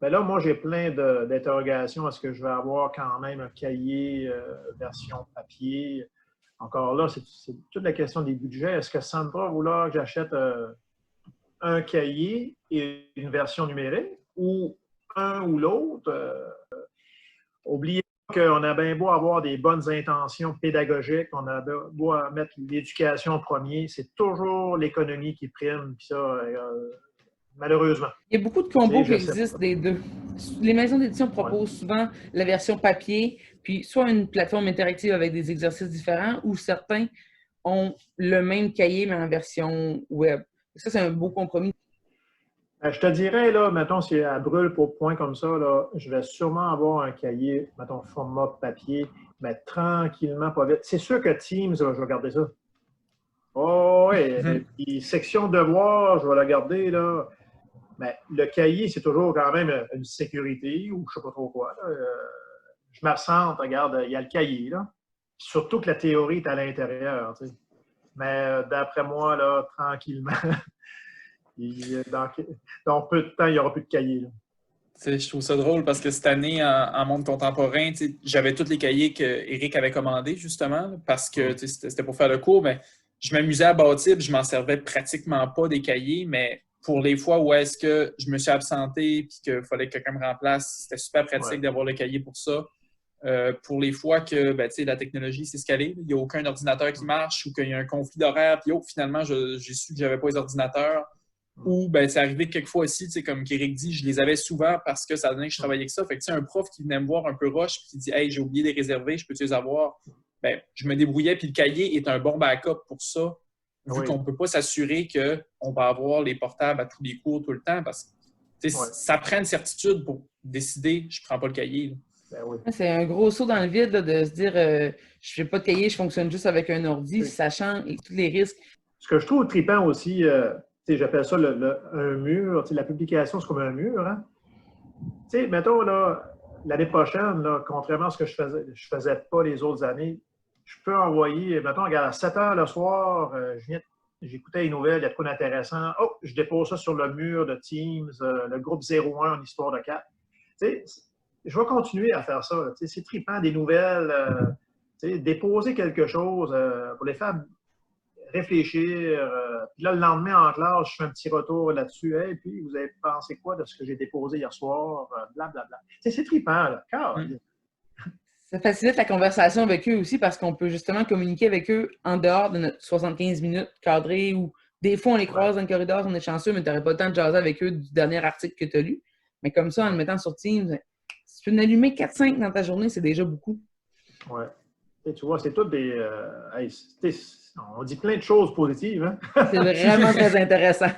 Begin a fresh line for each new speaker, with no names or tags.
Mais là, moi, j'ai plein d'interrogations. Est-ce que je vais avoir quand même un cahier version papier? Encore là, c'est toute la question des budgets. Est-ce que Sandra vouloir que j'achète un cahier et une version numérique ou un ou l'autre? Oubliez pas qu'on a bien beau avoir des bonnes intentions pédagogiques, on a beau mettre l'éducation en premier, c'est toujours l'économie qui prime, puis ça, malheureusement.
Il y a beaucoup de combos qui
Je sais
existent
pas.
des deux. Les maisons d'édition
Ouais.
proposent souvent la version papier, puis soit une plateforme interactive avec des exercices différents, ou certains ont le même cahier, mais en version web. Ça, c'est un beau compromis.
Je te dirais, là, mettons, si elle brûle pour point comme ça, là, je vais sûrement avoir un cahier, mettons, format papier, mais tranquillement, pas vite. C'est sûr que Teams, je vais garder ça. Oh, oui. Puis section devoir, je vais la garder, là. Mais le cahier, c'est toujours quand même une sécurité ou je ne sais pas trop quoi. Je m'absente, regarde, il y a le cahier, là. Surtout que la théorie est à l'intérieur, tu sais. Mais d'après moi, là, tranquillement, dans peu de temps, il n'y aura plus de cahier, là.
Je trouve ça drôle parce que cette année, en monde contemporain, j'avais tous les cahiers qu'Éric avait commandés, justement, parce que c'était pour faire le cours, mais je m'amusais à bâtir, puis je m'en servais pratiquement pas des cahiers, mais pour les fois où est-ce que je me suis absenté et qu'il fallait que quelqu'un me remplace, c'était super pratique d'avoir le cahier pour ça. Pour les fois que la technologie s'est scalée, il n'y a aucun ordinateur qui marche ou qu'il y a un conflit d'horaire, puis finalement, j'ai su que je n'avais pas les ordinateurs. Ou c'est arrivé quelquefois aussi, comme Eric dit, je les avais souvent parce que ça donnait que je travaillais avec ça. Fait que un prof qui venait me voir un peu rush et qui dit Hey, j'ai oublié de les réserver, je peux-tu les avoir? Je me débrouillais, puis le cahier est un bon backup pour ça, vu qu'on ne peut pas s'assurer qu'on va avoir les portables à tous les cours tout le temps parce que ça prend une certitude pour décider je ne prends pas le cahier.
C'est un gros saut dans le vide là, de se dire je ne fais pas de cahier, je fonctionne juste avec un ordi, sachant tous les risques.
Ce que je trouve trippant aussi, j'appelle ça un mur. La publication, c'est comme un mur. Hein? Mettons, l'année prochaine, là, contrairement à ce que je faisais pas les autres années, je peux envoyer, mettons, regarde, à 7 heures le soir, j'écoutais les nouvelles, il y a de quoi d'intéressant. Oh, je dépose ça sur le mur de Teams, le groupe 01 en histoire de 4. Je vais continuer à faire ça. C'est trippant, des nouvelles, déposer quelque chose pour les faire réfléchir. Puis là, le lendemain en classe, je fais un petit retour là-dessus. Hey, puis, vous avez pensé quoi de ce que j'ai déposé hier soir? Blablabla. C'est trippant, là.
Ça facilite la conversation avec eux aussi parce qu'on peut justement communiquer avec eux en dehors de notre 75 minutes cadrées ou des fois, on les croise dans le corridor, on est chanceux, mais tu n'aurais pas le temps de jaser avec eux du dernier article que tu as lu. Mais comme ça, en le mettant sur Teams, si tu peux en allumer 4-5 dans ta journée, c'est déjà beaucoup.
Oui. Tu vois, c'est tout des... on dit plein de choses positives. Hein?
C'est vraiment très intéressant.